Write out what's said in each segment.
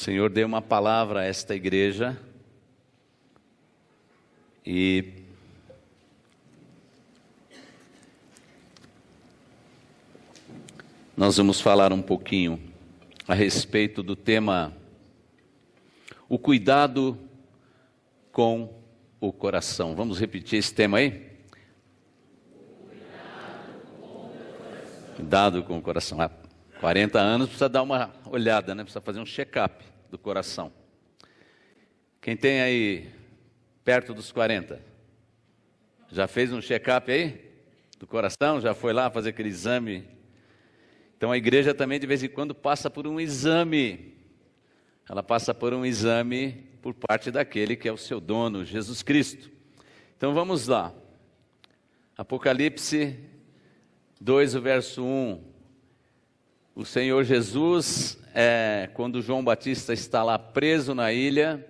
Senhor deu uma palavra a esta igreja e nós vamos falar um pouquinho a respeito do tema o cuidado com o coração. Vamos repetir esse tema aí? Cuidado com o coração. 40 anos precisa dar uma olhada, né? Precisa fazer um check-up do coração. Quem tem aí perto dos 40? Já fez um check-up aí do coração? Já foi lá fazer aquele exame? Então a igreja também de vez em quando passa por um exame. Ela passa por um exame por parte daquele que é o seu dono, Jesus Cristo. Então vamos lá. Apocalipse 2, o verso 1. O Senhor Jesus, quando João Batista está lá preso na ilha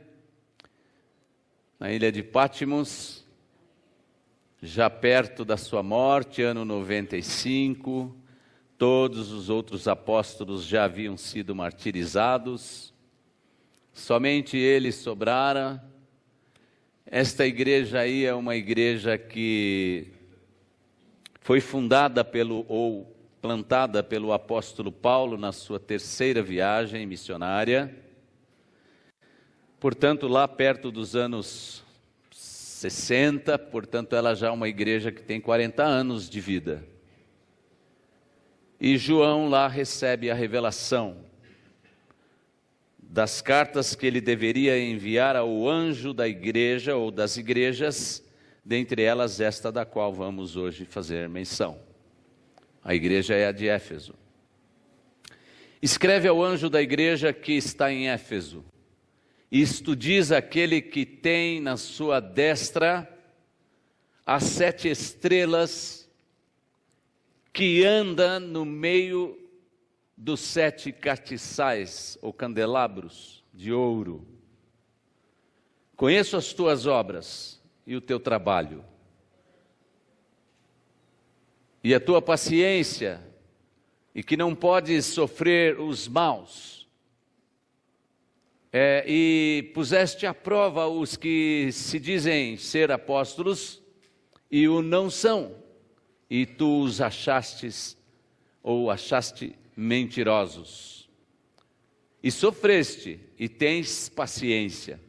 de Pátimos, já perto da sua morte, ano 95, todos os outros apóstolos já haviam sido martirizados, somente ele sobrara. Esta igreja aí é uma igreja que foi fundada plantada pelo apóstolo Paulo na sua terceira viagem missionária. Portanto, lá perto dos anos 60, portanto, ela já é uma igreja que tem 40 anos de vida. E João lá recebe a revelação das cartas que ele deveria enviar ao anjo da igreja ou das igrejas, dentre elas esta da qual vamos hoje fazer menção. A igreja é a de Éfeso. Escreve ao anjo da igreja que está em Éfeso. Isto diz aquele que tem na sua destra as 7 estrelas, que anda no meio dos 7 castiçais, ou candelabros de ouro. Conheço as tuas obras e o teu trabalho, e a tua paciência, e que não podes sofrer os maus, e puseste à prova os que se dizem ser apóstolos e o não são, e tu os achaste mentirosos, e sofreste e tens paciência,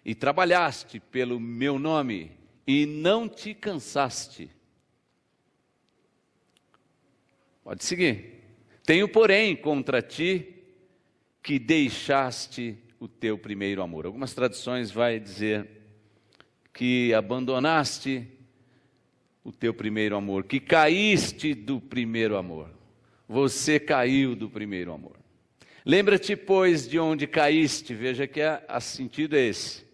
e trabalhaste pelo meu nome e não te cansaste. Pode seguir. Tenho, porém, contra ti que deixaste o teu primeiro amor. Algumas traduções vai dizer que abandonaste o teu primeiro amor, que caíste do primeiro amor. Você caiu do primeiro amor. Lembra-te, pois, de onde caíste. Veja que o sentido é esse.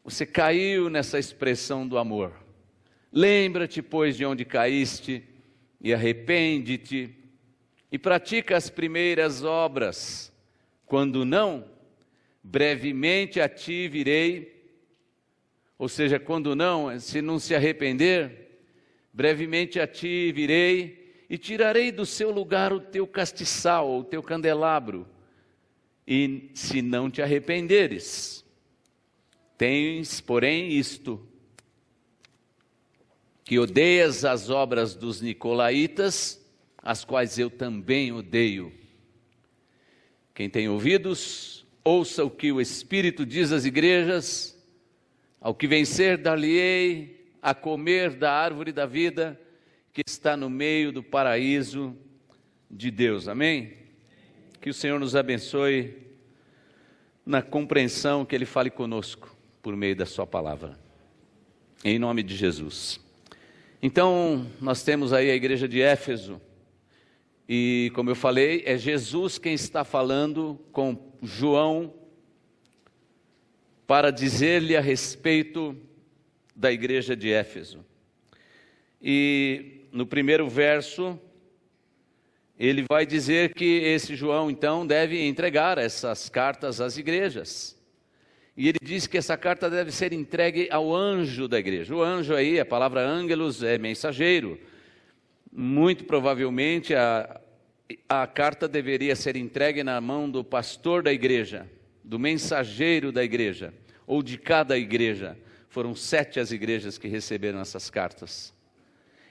Você caiu nessa expressão do amor. Lembra-te, pois, de onde caíste, e arrepende-te, e pratica as primeiras obras. Quando não, brevemente a ti virei. Ou seja, quando não, se não se arrepender, brevemente a ti virei, e tirarei do seu lugar o teu castiçal, o teu candelabro. E se não te arrependeres, tens, porém, isto, que odeias as obras dos nicolaítas, as quais eu também odeio. Quem tem ouvidos, ouça o que o Espírito diz às igrejas. Ao que vencer, dar-lhe-ei a comer da árvore da vida, que está no meio do paraíso de Deus. Amém? Que o Senhor nos abençoe na compreensão, que Ele fale conosco por meio da sua palavra. Em nome de Jesus. Então, nós temos aí a igreja de Éfeso, e como eu falei, é Jesus quem está falando com João, para dizer-lhe a respeito da igreja de Éfeso. E no primeiro verso, ele vai dizer que esse João, então, deve entregar essas cartas às igrejas. E ele diz que essa carta deve ser entregue ao anjo da igreja. O anjo aí, a palavra ângelos, é mensageiro. Muito provavelmente a carta deveria ser entregue na mão do pastor da igreja, do mensageiro da igreja, ou de cada igreja. Foram 7 as igrejas que receberam essas cartas.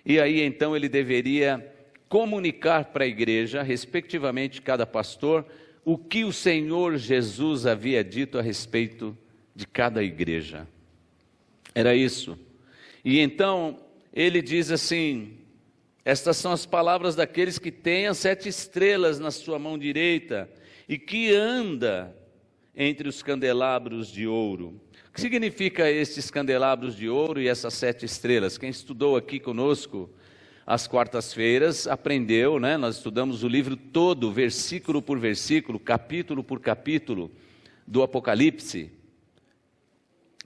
E aí então ele deveria comunicar para a igreja, respectivamente cada pastor, o que o Senhor Jesus havia dito a respeito de cada igreja. Era isso. E então ele diz assim: estas são as palavras daqueles que têm as 7 estrelas na sua mão direita e que anda entre os candelabros de ouro. O que significa estes candelabros de ouro e essas 7 estrelas? Quem estudou aqui conosco às quartas-feiras aprendeu, né? Nós estudamos o livro todo, versículo por versículo, capítulo por capítulo do Apocalipse.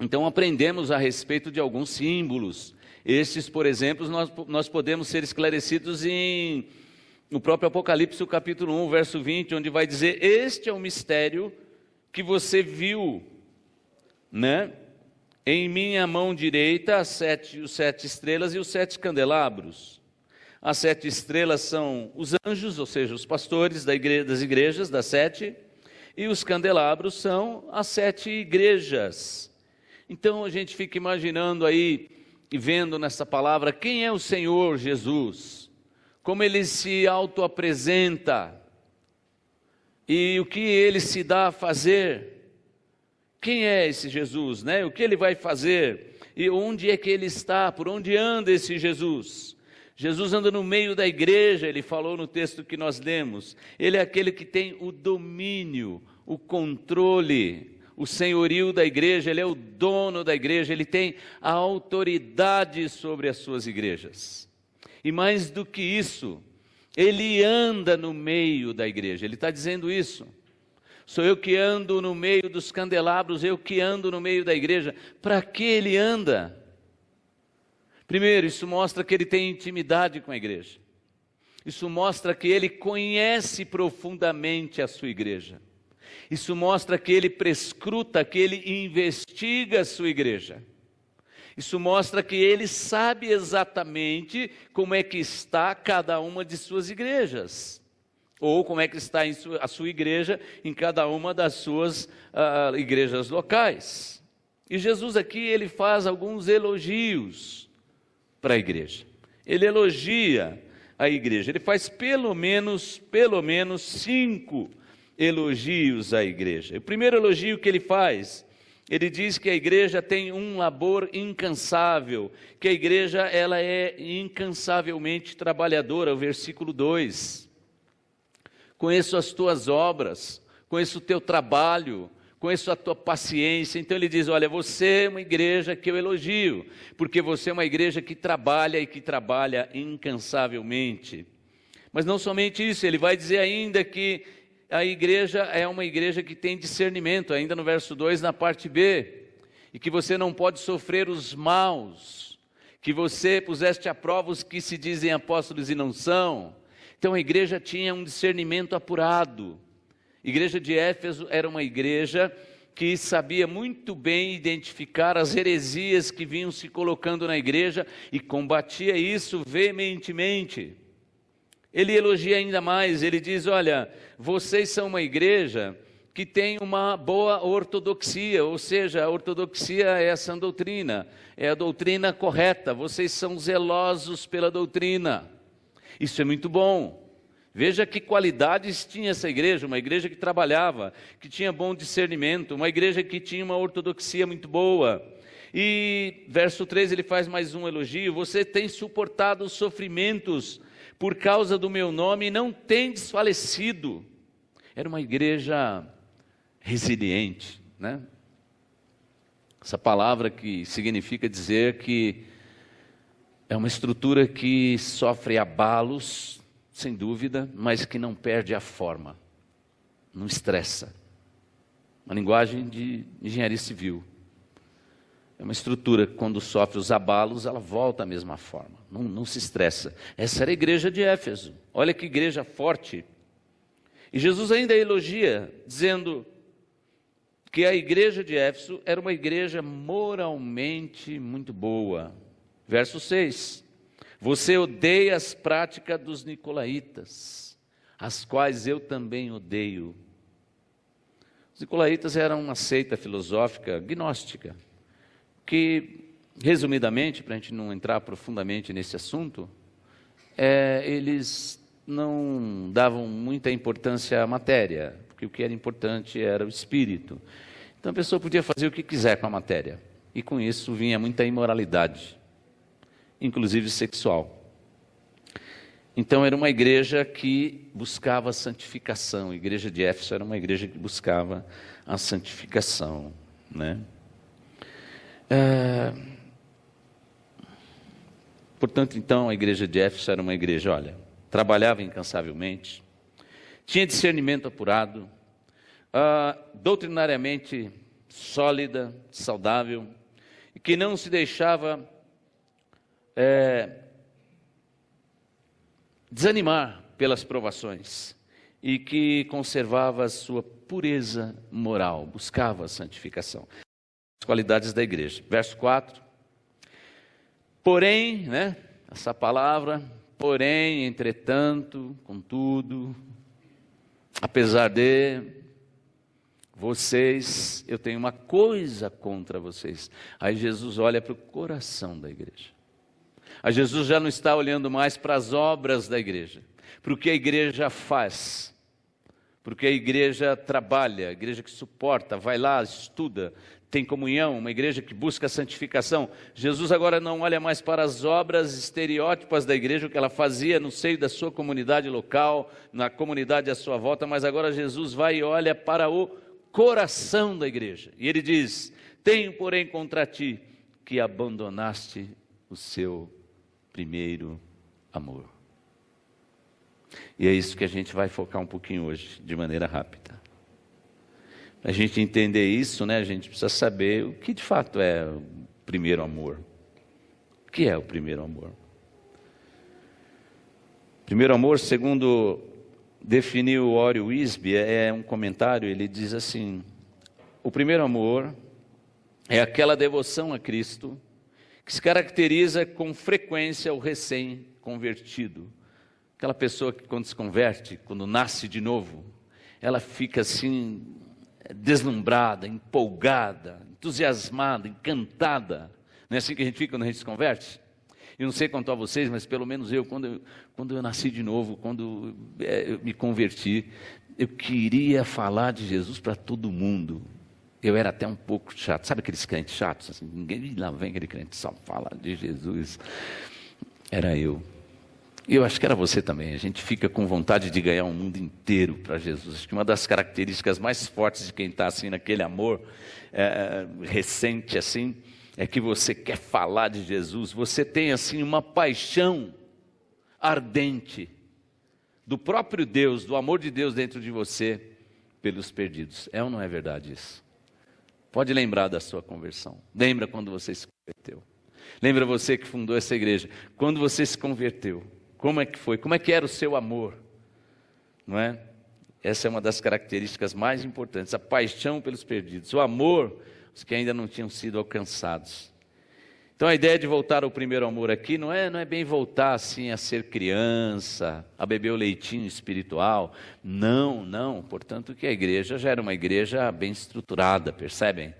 Então aprendemos a respeito de alguns símbolos. Estes, por exemplo, nós podemos ser esclarecidos no próprio Apocalipse, o capítulo 1, verso 20, onde vai dizer: este é o mistério que você viu, né? Em minha mão direita, os 7 estrelas e os 7 candelabros. As 7 estrelas são os anjos, ou seja, os pastores das igrejas, das 7, e os candelabros são as 7 igrejas. Então a gente fica imaginando aí, e vendo nessa palavra, quem é o Senhor Jesus, como ele se auto-apresenta, e o que ele se dá a fazer. Quem é esse Jesus, né? O que ele vai fazer, e onde é que ele está, por onde anda esse Jesus? Jesus anda no meio da igreja, ele falou no texto que nós lemos. Ele é aquele que tem o domínio, o controle, o senhorio da igreja, ele é o dono da igreja, ele tem a autoridade sobre as suas igrejas. E mais do que isso, ele anda no meio da igreja, ele está dizendo isso. Sou eu que ando no meio dos candelabros, eu que ando no meio da igreja. Para que ele anda? Primeiro, isso mostra que ele tem intimidade com a igreja. Isso mostra que ele conhece profundamente a sua igreja. Isso mostra que ele prescruta, que ele investiga a sua igreja. Isso mostra que ele sabe exatamente como é que está cada uma de suas igrejas. Ou como é que está a sua igreja em cada uma das suas igrejas locais. E Jesus aqui, ele faz alguns elogios para a igreja. Ele elogia a igreja. Ele faz pelo menos 5 elogios à igreja. O primeiro elogio que ele faz, ele diz que a igreja tem um labor incansável, que a igreja ela é incansavelmente trabalhadora, o versículo 2. Conheço as tuas obras, conheço o teu trabalho, conheço a tua paciência. Então ele diz: olha, você é uma igreja que eu elogio, porque você é uma igreja que trabalha e que trabalha incansavelmente. Mas não somente isso, ele vai dizer ainda que a igreja é uma igreja que tem discernimento, ainda no verso 2, na parte B, e que você não pode sofrer os maus, que você puseste à prova os que se dizem apóstolos e não são. Então a igreja tinha um discernimento apurado. A igreja de Éfeso era uma igreja que sabia muito bem identificar as heresias que vinham se colocando na igreja e combatia isso veementemente. Ele elogia ainda mais, ele diz: olha, vocês são uma igreja que tem uma boa ortodoxia, ou seja, a ortodoxia é essa doutrina, é a doutrina correta, vocês são zelosos pela doutrina. Isso é muito bom. Veja que qualidades tinha essa igreja, uma igreja que trabalhava, que tinha bom discernimento, uma igreja que tinha uma ortodoxia muito boa. E verso 3 ele faz mais um elogio: você tem suportado os sofrimentos por causa do meu nome e não tem desfalecido. Era uma igreja resiliente, né? Essa palavra que significa dizer que é uma estrutura que sofre abalos, sem dúvida, mas que não perde a forma, não estressa. Uma linguagem de engenharia civil. É uma estrutura que, quando sofre os abalos, ela volta à mesma forma, não se estressa. Essa era a igreja de Éfeso. Olha que igreja forte. E Jesus ainda elogia, dizendo que a igreja de Éfeso era uma igreja moralmente muito boa. Verso 6. Você odeia as práticas dos nicolaítas. as quais eu também odeio. Os nicolaítas eram uma seita filosófica gnóstica, que, resumidamente, para a gente não entrar profundamente nesse assunto, eles não davam muita importância à matéria, porque o que era importante era o espírito. Então a pessoa podia fazer o que quiser com a matéria, e com isso vinha muita imoralidade, inclusive sexual. Então era uma igreja que buscava a santificação. A igreja de Éfeso era uma igreja que buscava a santificação, né? Portanto, então, a igreja de Éfeso era uma igreja, olha, trabalhava incansavelmente, tinha discernimento apurado, doutrinariamente sólida, saudável, e que não se deixava desanimar pelas provações, e que conservava a sua pureza moral, buscava a santificação. As qualidades da igreja. Verso 4. Porém, né, essa palavra, porém, entretanto, contudo, apesar de vocês, eu tenho uma coisa contra vocês. Aí Jesus olha para o coração da igreja. Aí Jesus já não está olhando mais para as obras da igreja, para o que a igreja faz, porque a igreja trabalha, a igreja que suporta, vai lá, estuda, tem comunhão, uma igreja que busca a santificação. Jesus agora não olha mais para as obras estereótipas da igreja, o que ela fazia no seio da sua comunidade local, na comunidade à sua volta, mas agora Jesus vai e olha para o coração da igreja. E ele diz: tenho, porém, contra ti que abandonaste o seu primeiro amor. E é isso que a gente vai focar um pouquinho hoje, de maneira rápida. Para a gente entender isso, né, a gente precisa saber o que de fato é o primeiro amor. O que é o primeiro amor? Primeiro amor, segundo definiu Orry Wisby, é um comentário, ele diz assim: o primeiro amor é aquela devoção a Cristo que se caracteriza com frequência o recém-convertido. Aquela pessoa que quando se converte, quando nasce de novo, ela fica assim, deslumbrada, empolgada, entusiasmada, encantada. Não é assim que a gente fica quando a gente se converte? Eu não sei quanto a vocês, mas pelo menos eu, quando eu nasci de novo, quando eu me converti, eu queria falar de Jesus para todo mundo. Eu era até um pouco chato, sabe aqueles crentes chatos? Assim, ninguém lá vem aquele crente só fala de Jesus. Era eu. E eu acho que era você também. A gente fica com vontade de ganhar o mundo inteiro para Jesus. Acho que uma das características mais fortes de quem está assim naquele amor recente assim, é que você quer falar de Jesus. Você tem assim uma paixão ardente do próprio Deus, do amor de Deus dentro de você pelos perdidos. É ou não é verdade isso? Pode lembrar da sua conversão. Lembra quando você se converteu. Lembra você que fundou essa igreja. Quando você se converteu. Como é que foi? Como é que era o seu amor? Não é? Essa é uma das características mais importantes. A paixão pelos perdidos. O amor, os que ainda não tinham sido alcançados. Então a ideia de voltar ao primeiro amor aqui não é bem voltar assim a ser criança, a beber o leitinho espiritual. Não. Portanto, que a igreja já era uma igreja bem estruturada, percebem?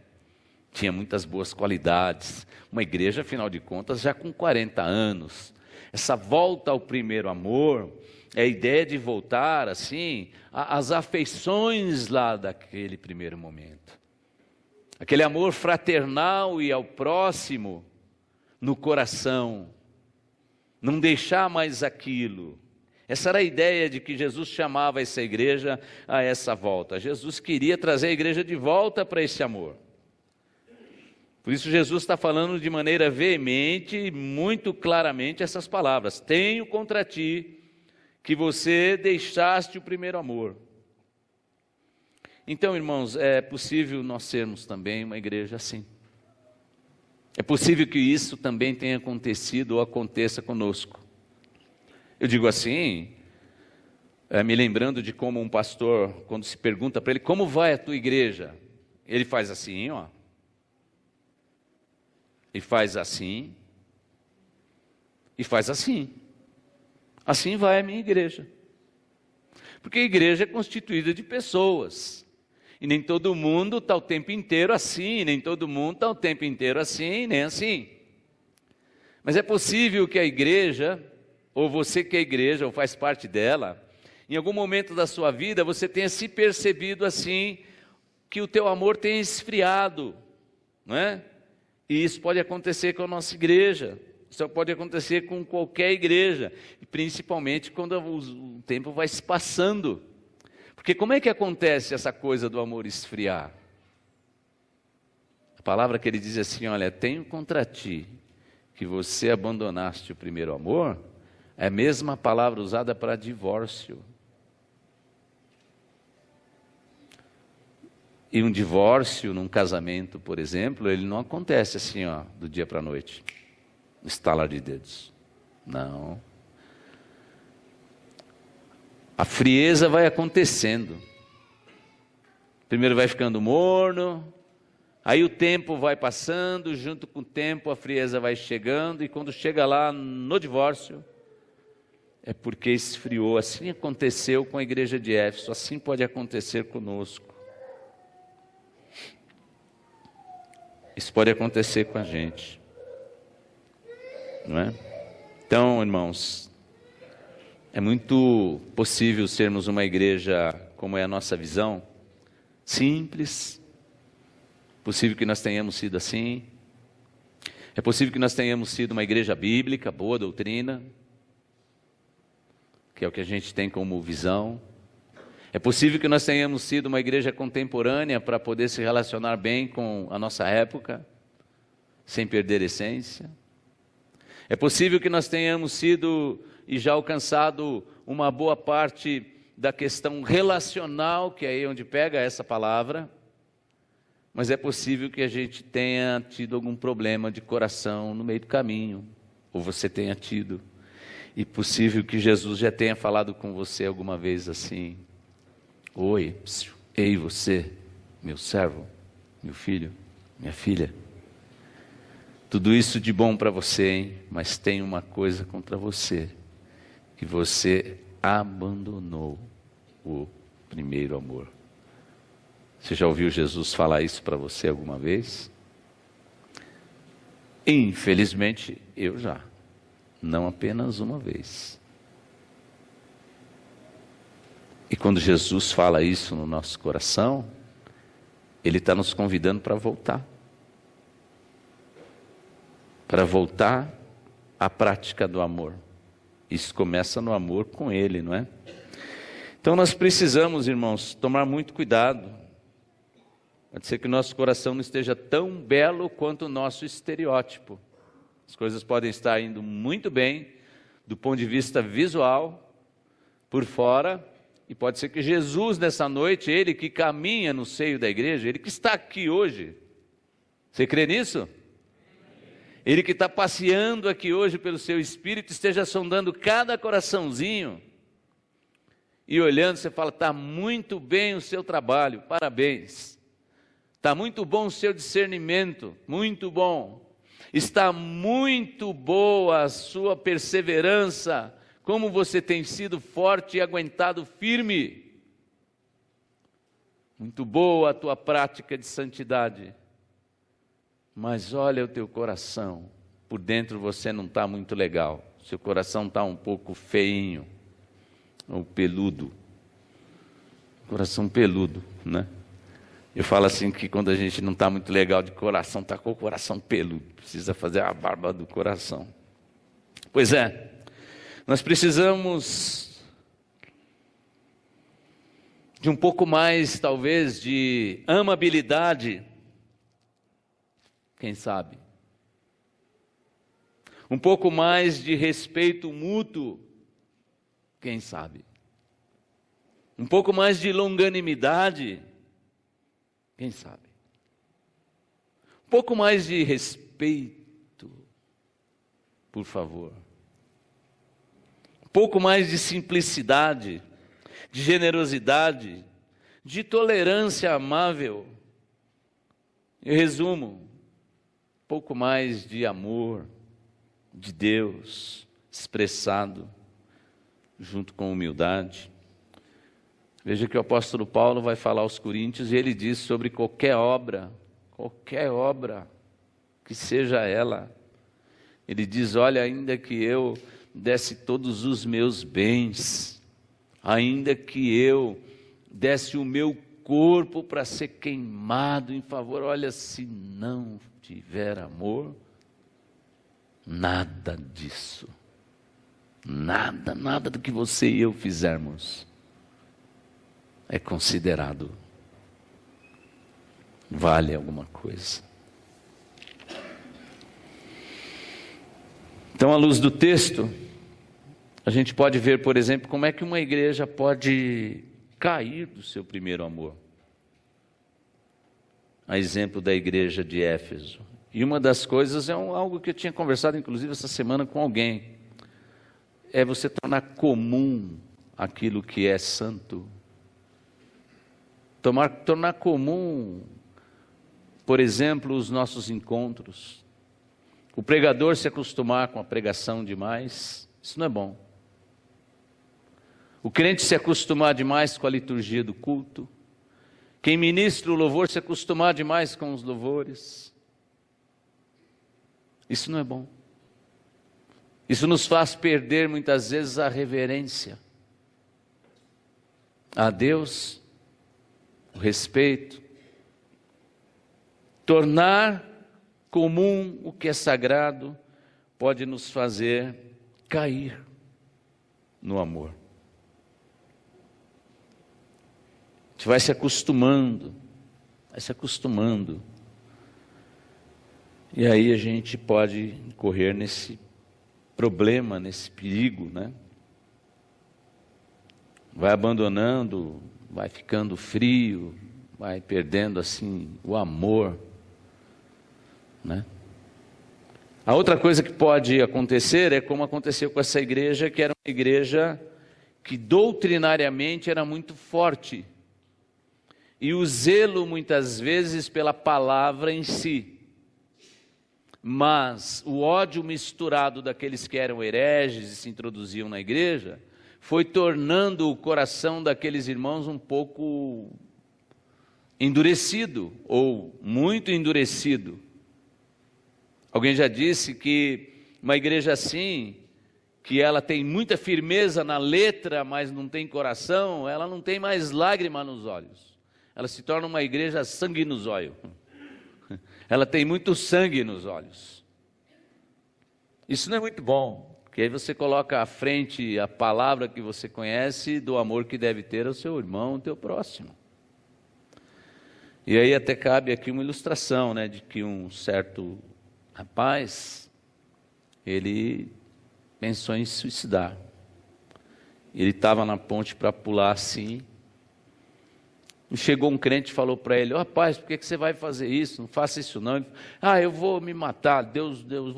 Tinha muitas boas qualidades. Uma igreja, afinal de contas, já com 40 anos. Essa volta ao primeiro amor é a ideia de voltar assim às afeições lá daquele primeiro momento. Aquele amor fraternal e ao próximo no coração. Não deixar mais aquilo. Essa era a ideia de que Jesus chamava essa igreja a essa volta. Jesus queria trazer a igreja de volta para esse amor. Por isso Jesus está falando de maneira veemente e muito claramente essas palavras. Tenho contra ti que você deixaste o primeiro amor. Então, irmãos, é possível nós sermos também uma igreja assim. É possível que isso também tenha acontecido ou aconteça conosco. Eu digo assim, me lembrando de como um pastor, quando se pergunta para ele, como vai a tua igreja? Ele faz assim, ó. E faz assim. E faz assim. Assim vai a minha igreja. Porque a igreja é constituída de pessoas. E nem todo mundo está o tempo inteiro assim, nem todo mundo está o tempo inteiro assim, nem assim. Mas é possível que a igreja, ou você que é a igreja, ou faz parte dela, em algum momento da sua vida você tenha se percebido assim, que o teu amor tenha esfriado, não é? E isso pode acontecer com a nossa igreja, isso pode acontecer com qualquer igreja, principalmente quando o tempo vai se passando. Porque como é que acontece essa coisa do amor esfriar? A palavra que ele diz assim, olha, tenho contra ti que você abandonaste o primeiro amor, é a mesma palavra usada para divórcio. E um divórcio num casamento, por exemplo, ele não acontece assim, ó, do dia para a noite, estalar de dedos. Não. A frieza vai acontecendo. Primeiro vai ficando morno, aí o tempo vai passando, junto com o tempo a frieza vai chegando, e quando chega lá no divórcio, é porque esfriou. Assim aconteceu com a igreja de Éfeso, assim pode acontecer conosco. Isso pode acontecer com a gente, não é? Então, irmãos, é muito possível sermos uma igreja, como é a nossa visão, simples. Possível que nós tenhamos sido assim. É possível que nós tenhamos sido uma igreja bíblica, boa doutrina, que é o que a gente tem como visão. É possível que nós tenhamos sido uma igreja contemporânea para poder se relacionar bem com a nossa época, sem perder a essência. É possível que nós tenhamos sido e já alcançado uma boa parte da questão relacional, que é aí onde pega essa palavra, mas é possível que a gente tenha tido algum problema de coração no meio do caminho, ou você tenha tido, e possível que Jesus já tenha falado com você alguma vez assim, oi, ei você, meu servo, meu filho, minha filha, tudo isso de bom para você, hein? Mas tem uma coisa contra você, que você abandonou o primeiro amor. Você já ouviu Jesus falar isso para você alguma vez? Infelizmente, eu já. Não apenas uma vez. E quando Jesus fala isso no nosso coração, Ele está nos convidando para voltar. Para voltar à prática do amor. Isso começa no amor com Ele, não é? Então nós precisamos, irmãos, tomar muito cuidado. Pode ser que o nosso coração não esteja tão belo quanto o nosso estereótipo. As coisas podem estar indo muito bem, do ponto de vista visual, por fora, e pode ser que Jesus nessa noite, Ele que caminha no seio da igreja, Ele que está aqui hoje, você crê nisso? Ele que está passeando aqui hoje pelo seu Espírito, esteja sondando cada coraçãozinho, e olhando, você fala, está muito bem o seu trabalho, parabéns. Está muito bom o seu discernimento, muito bom. Está muito boa a sua perseverança, como você tem sido forte e aguentado firme. Muito boa a tua prática de santidade. Mas olha o teu coração, por dentro você não está muito legal. Seu coração está um pouco feinho, ou peludo. Coração peludo, né? Eu falo assim que quando a gente não está muito legal de coração, está com o coração peludo. Precisa fazer a barba do coração. Pois é, nós precisamos de um pouco mais, talvez, de amabilidade. Quem sabe? Um pouco mais de respeito mútuo. Quem sabe? Um pouco mais de longanimidade. Quem sabe? Um pouco mais de respeito, por favor. Um pouco mais de simplicidade, de generosidade, de tolerância amável. Em resumo, um pouco mais de amor de Deus expressado junto com humildade. Veja que o apóstolo Paulo vai falar aos Coríntios e ele diz sobre qualquer obra que seja ela. Ele diz: olha, ainda que eu desse todos os meus bens, ainda que eu desse o meu corpo para ser queimado em favor, olha, se não tiver amor, nada disso, nada do que você e eu fizermos é considerado vale alguma coisa. Então, à luz do texto, a gente pode ver, por exemplo, como é que uma igreja pode cair do seu primeiro amor. A exemplo da igreja de Éfeso. E uma das coisas é algo que eu tinha conversado, inclusive, essa semana com alguém. É você tornar comum aquilo que é santo. Tornar comum, por exemplo, os nossos encontros. O pregador se acostumar com a pregação demais, isso não é bom. O crente se acostumar demais com a liturgia do culto. Quem ministra o louvor se acostumar demais com os louvores. Isso não é bom. Isso nos faz perder muitas vezes a reverência a Deus, o respeito. Tornar comum o que é sagrado pode nos fazer cair no amor. A gente vai se acostumando. E aí a gente pode correr nesse problema, nesse perigo, né? Vai abandonando, vai ficando frio, vai perdendo assim o amor, né? A outra coisa que pode acontecer é como aconteceu com essa igreja, que era uma igreja que doutrinariamente era muito forte. E o zelo muitas vezes pela palavra em si. Mas o ódio misturado daqueles que eram hereges e se introduziam na igreja, foi tornando o coração daqueles irmãos um pouco endurecido, ou muito endurecido. Alguém já disse que uma igreja assim, que ela tem muita firmeza na letra, mas não tem coração, ela não tem mais lágrima nos olhos. Ela se torna uma igreja sangue nos olhos. Ela tem muito sangue nos olhos. Isso não é muito bom, porque aí você coloca à frente a palavra que você conhece do amor que deve ter ao seu irmão, ao teu próximo. E aí até cabe aqui uma ilustração, né, de que um certo rapaz, ele pensou em se suicidar. Ele estava na ponte para pular assim. E chegou um crente e falou para ele: rapaz, por que você vai fazer isso? Não faça isso não. Ele falou: eu vou me matar, eu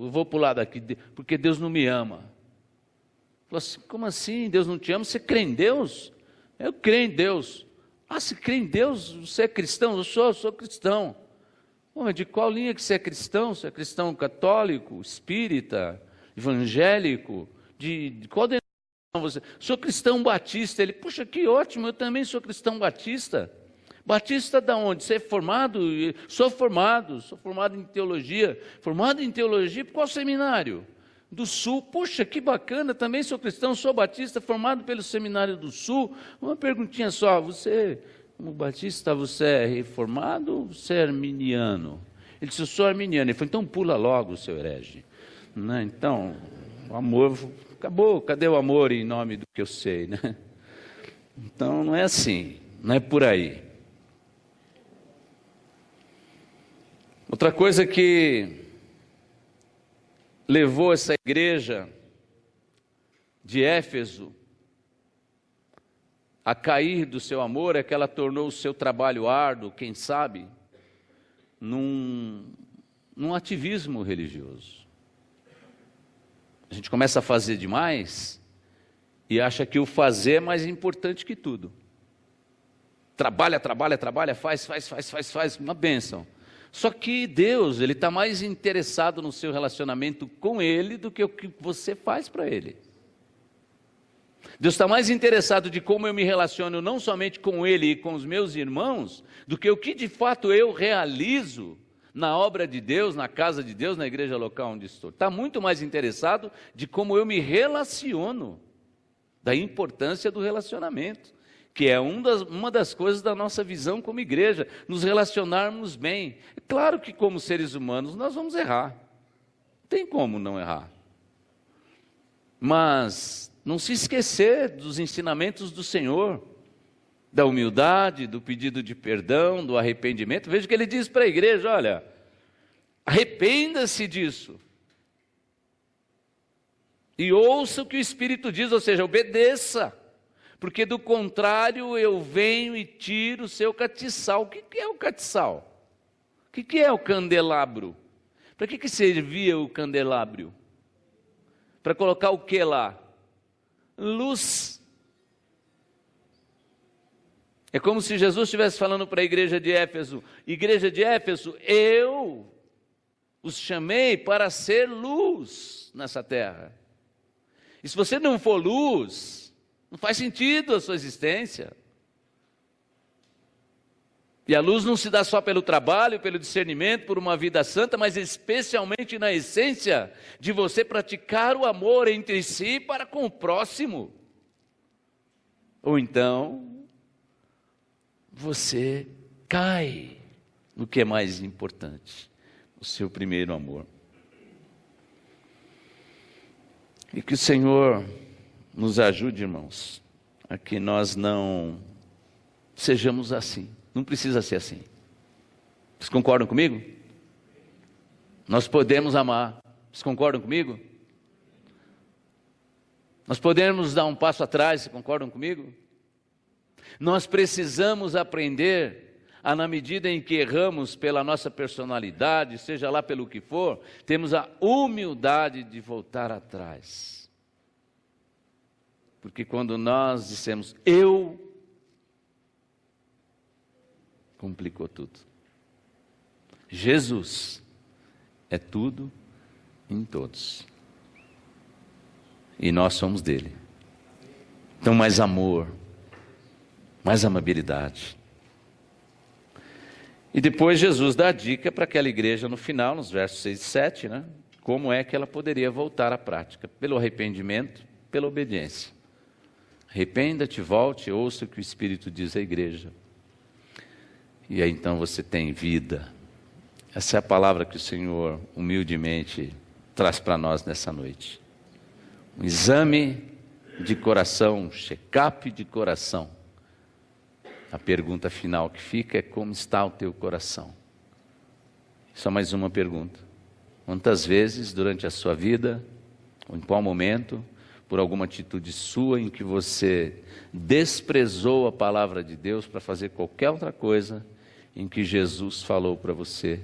vou pular daqui, porque Deus não me ama. Ele falou assim: como assim? Deus não te ama? Você crê em Deus? Eu creio em Deus. Você crê em Deus? Você é cristão? Eu sou cristão. Mas de qual linha que você é cristão? Você é cristão católico, espírita, evangélico? De qual denominação você? Sou cristão batista. Ele: puxa, que ótimo, eu também sou cristão batista. Batista da onde? Você é formado? Sou formado em teologia. Formado em teologia, por qual seminário? Do Sul. Puxa, que bacana, também sou cristão, sou batista, formado pelo Seminário do Sul. Uma perguntinha só, você, como batista, você é reformado ou você é arminiano? Ele disse: eu sou arminiano. Ele falou: então pula logo, seu herege. Né? Então, o amor acabou, cadê o amor em nome do que eu sei, né? Então não é assim, não é por aí. Outra coisa que levou essa igreja de Éfeso a cair do seu amor é que ela tornou o seu trabalho árduo, quem sabe, num ativismo religioso. A gente começa a fazer demais e acha que o fazer é mais importante que tudo. Trabalha, faz, uma bênção. Só que Deus, Ele está mais interessado no seu relacionamento com Ele do que o que você faz para Ele. Deus está mais interessado de como eu me relaciono não somente com Ele e com os meus irmãos, do que o que de fato eu realizo na obra de Deus, na casa de Deus, na igreja local onde estou. Está muito mais interessado de como eu me relaciono, da importância do relacionamento, que é uma das coisas da nossa visão como igreja, nos relacionarmos bem. É claro que como seres humanos nós vamos errar, não tem como não errar, mas não se esquecer dos ensinamentos do Senhor, da humildade, do pedido de perdão, do arrependimento. Veja que ele diz para a igreja: olha, arrependa-se disso e ouça o que o Espírito diz, ou seja, obedeça, porque do contrário eu venho e tiro o seu catiçal. O que é o catiçal? O que é o candelabro? Para que servia o candelabro? Para colocar o que lá? Luz. É como se Jesus estivesse falando para a igreja de Éfeso: igreja de Éfeso, eu os chamei para ser luz nessa terra. E se você não for luz, não faz sentido a sua existência. E a luz não se dá só pelo trabalho, pelo discernimento, por uma vida santa, mas especialmente na essência de você praticar o amor entre si para com o próximo. Ou então, você cai no que é mais importante, o seu primeiro amor. E que o Senhor nos ajude, irmãos, a que nós não sejamos assim. Não precisa ser assim. Vocês concordam comigo? Nós podemos amar. Vocês concordam comigo? Nós podemos dar um passo atrás. Vocês concordam comigo? Nós precisamos aprender a, na medida em que erramos pela nossa personalidade, seja lá pelo que for, temos a humildade de voltar atrás. Porque quando nós dissemos eu, complicou tudo. Jesus é tudo em todos. E nós somos dele. Então, mais amor, mais amabilidade. E depois Jesus dá a dica para aquela igreja no final, nos versos 6 e 7, né? Como é que ela poderia voltar à prática? Pelo arrependimento, pela obediência. Arrependa-te, volte, ouça o que o Espírito diz à igreja. E aí então você tem vida. Essa é a palavra que o Senhor humildemente traz para nós nessa noite. Um exame de coração, um check-up de coração. A pergunta final que fica é: como está o teu coração? Só mais uma pergunta. Quantas vezes durante a sua vida, ou em qual momento, por alguma atitude sua em que você desprezou a palavra de Deus para fazer qualquer outra coisa, em que Jesus falou para você: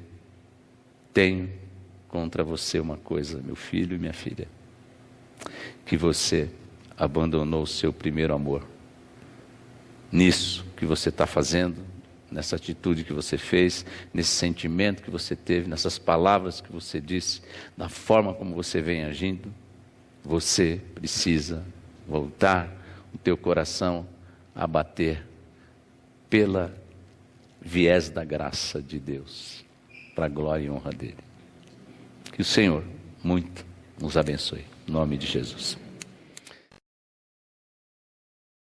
tenho contra você uma coisa, meu filho e minha filha, que você abandonou o seu primeiro amor. Nisso que você está fazendo, nessa atitude que você fez, nesse sentimento que você teve, nessas palavras que você disse, na forma como você vem agindo, você precisa voltar o teu coração a bater pela viés da graça de Deus, para a glória e honra dele. Que o Senhor muito nos abençoe, em nome de Jesus.